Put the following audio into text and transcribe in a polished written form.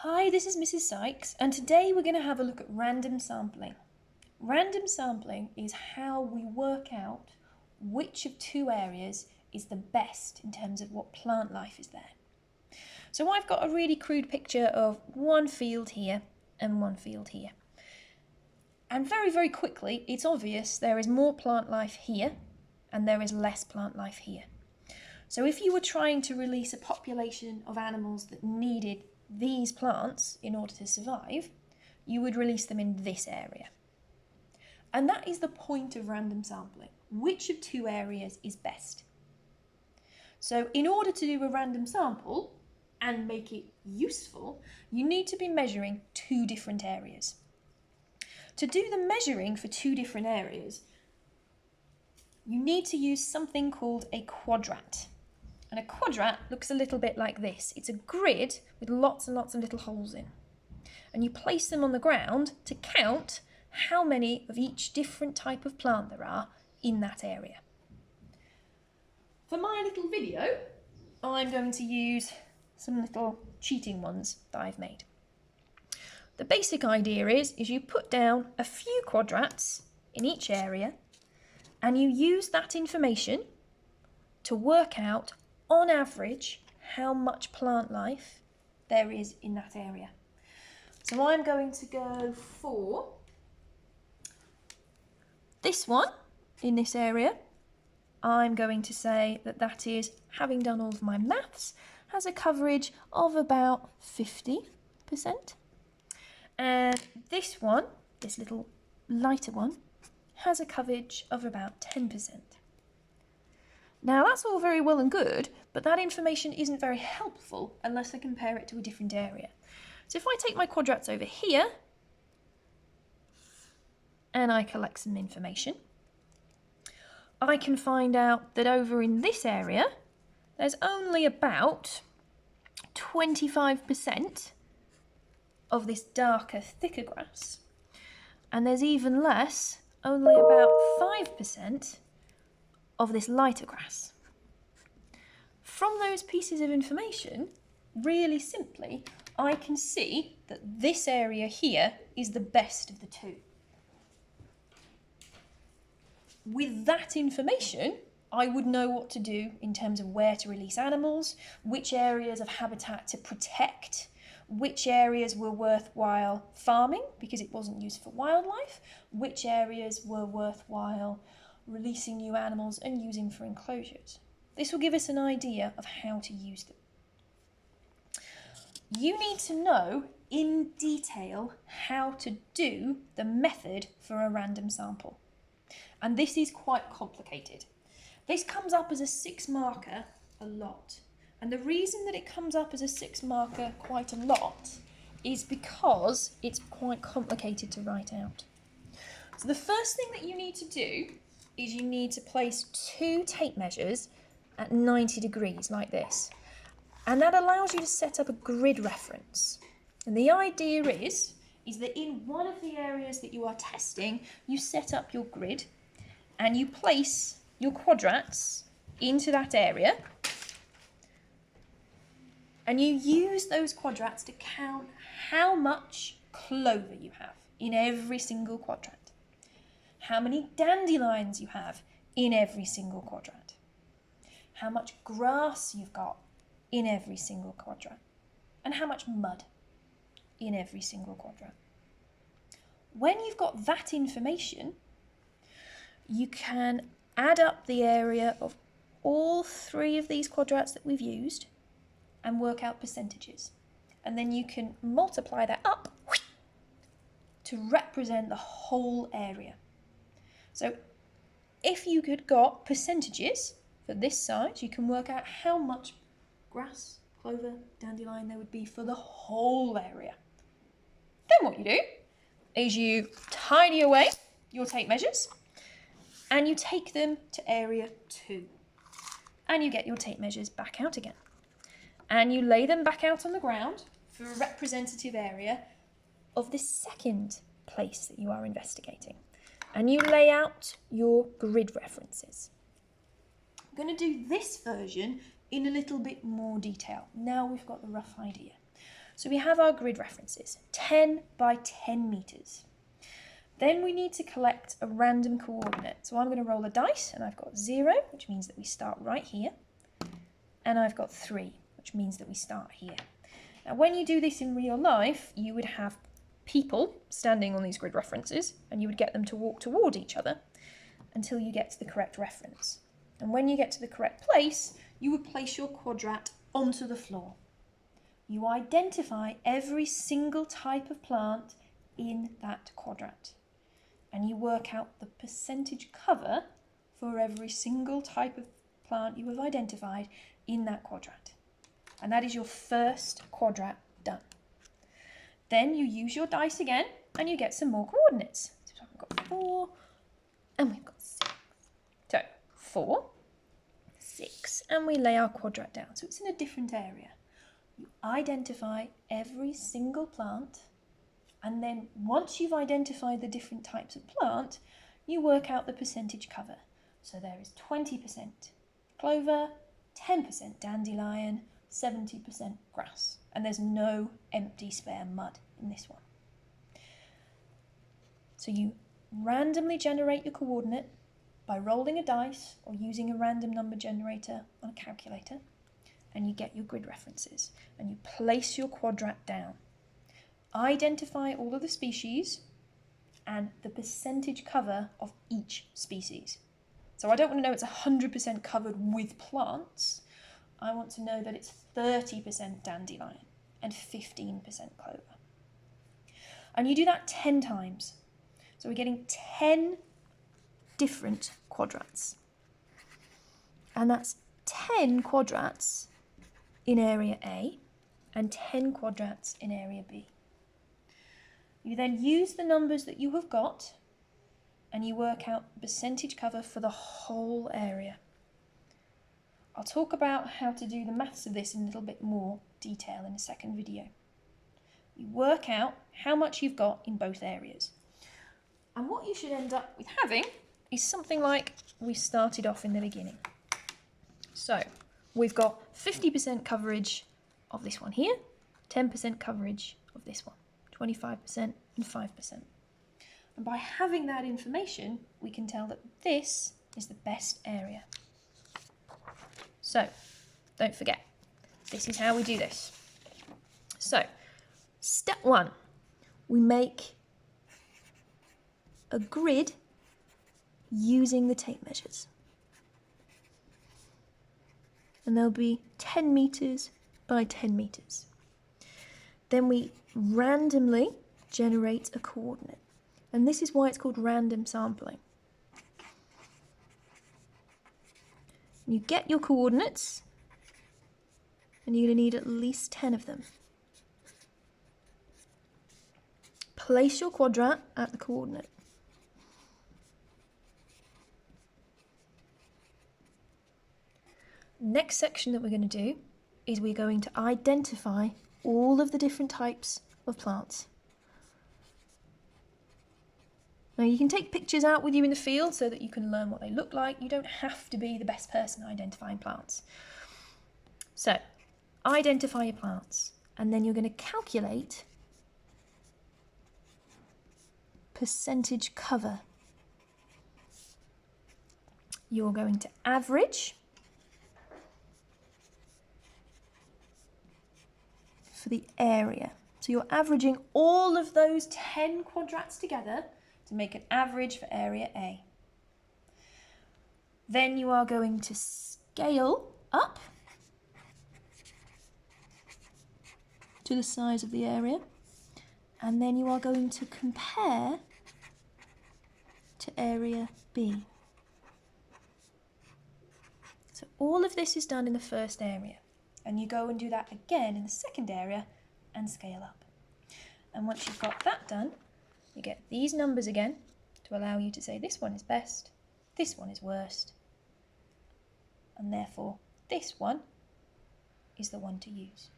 Hi, this is Mrs. Sykes, and today we're going to have a look at random sampling. Random sampling is how we work out which of two areas is the best in terms of what plant life is there. So I've got a really crude picture of one field here and one field here. And very, very quickly, it's obvious there is more plant life here and there is less plant life here. So if you were trying to release a population of animals that needed these plants in order to survive, you would release them in this area. And that is the point of random sampling. Which of two areas is best? So in order to do a random sample and make it useful, you need to be measuring two different areas. To do the measuring for two different areas, you need to use something called a quadrat. And a quadrat looks a little bit like this. It's a grid with lots and lots of little holes in. And you place them on the ground to count how many of each different type of plant there are in that area. For my little video, I'm going to use some little cheating ones that I've made. The basic idea is you put down a few quadrats in each area and you use that information to work out on average how much plant life there is in that area. So I'm going to go for this one in this area. I'm going to say that that is, having done all of my maths, has a coverage of about 50%. And this one, this little lighter one, has a coverage of about 10%. Now that's all very well and good, but that information isn't very helpful unless I compare it to a different area. So if I take my quadrats over here and I collect some information, I can find out that over in this area, there's only about 25% of this darker, thicker grass. And there's even less, only about 5% of this lighter grass. From those pieces of information, really simply, I can see that this area here is the best of the two. With that information, I would know what to do in terms of where to release animals, which areas of habitat to protect, which areas were worthwhile farming because it wasn't used for wildlife, which areas were worthwhile releasing new animals and using for enclosures. This will give us an idea of how to use them. You need to know in detail how to do the method for a random sample. And this is quite complicated. This comes up as a 6 marker a lot. And the reason that it comes up as a 6 marker quite a lot is because it's quite complicated to write out. So the first thing that you need to do is you need to place 2 tape measures at 90 degrees like this. And that allows you to set up a grid reference. And the idea is that in one of the areas that you are testing, you set up your grid and you place your quadrats into that area. And you use those quadrats to count how much clover you have in every single quadrant. How many dandelions you have in every single quadrant. How much grass you've got in every single quadrant. And how much mud in every single quadrant. When you've got that information, you can add up the area of all 3 of these quadrats that we've used and work out percentages. And then you can multiply that up to represent the whole area. So if you had got percentages for this size, you can work out how much grass, clover, dandelion there would be for the whole area. Then what you do is you tidy away your tape measures and you take them to area 2. And you get your tape measures back out again. And you lay them back out on the ground for a representative area of the second place that you are investigating. And you lay out your grid references. I'm going to do this version in a little bit more detail. Now we've got the rough idea. So we have our grid references, 10 by 10 metres. Then we need to collect a random coordinate. So I'm going to roll a dice, and I've got 0, which means that we start right here. And I've got 3, which means that we start here. Now when you do this in real life, you would have people standing on these grid references, and you would get them to walk toward each other until you get to the correct reference. And when you get to the correct place, you would place your quadrat onto the floor. You identify every single type of plant in that quadrat, and you work out the percentage cover for every single type of plant you have identified in that quadrat. And that is your first quadrat done. Then you use your dice again and you get some more coordinates. So we've got 4 and we've got 6. So 4, 6, and we lay our quadrat down. So it's in a different area. You identify every single plant, and then once you've identified the different types of plant, you work out the percentage cover. So there is 20% clover, 10% dandelion, 70% grass, and there's no empty spare mud in this one. So you randomly generate your coordinate by rolling a dice or using a random number generator on a calculator, and you get your grid references, and you place your quadrat down. Identify all of the species and the percentage cover of each species. So I don't want to know it's 100% covered with plants. I want to know that it's 30% dandelion and 15% clover. And you do that 10 times. So we're getting 10 different quadrats. And that's 10 quadrats in area A and 10 quadrats in area B. You then use the numbers that you have got and you work out the percentage cover for the whole area. I'll talk about how to do the maths of this in a little bit more detail in a second video. You work out how much you've got in both areas. And what you should end up with having is something like we started off in the beginning. So we've got 50% coverage of this one here, 10% coverage of this one, 25% and 5%. And by having that information, we can tell that this is the best area. So, don't forget, this is how we do this. So, step 1, we make a grid using the tape measures. And there'll be 10 meters by 10 meters. Then we randomly generate a coordinate. And this is why it's called random sampling. You get your coordinates, and you're going to need at least 10 of them. Place your quadrat at the coordinate. Next section that we're going to do is we're going to identify all of the different types of plants. Now you can take pictures out with you in the field so that you can learn what they look like. You don't have to be the best person identifying plants. So, identify your plants, and then you're going to calculate percentage cover. You're going to average for the area. So you're averaging all of those 10 quadrats together to make an average for area A. Then you are going to scale up to the size of the area, and then you are going to compare to area B. So all of this is done in the first area, and you go and do that again in the second area and scale up. And once you've got that done, you get these numbers again to allow you to say this one is best, this one is worst, and therefore this one is the one to use.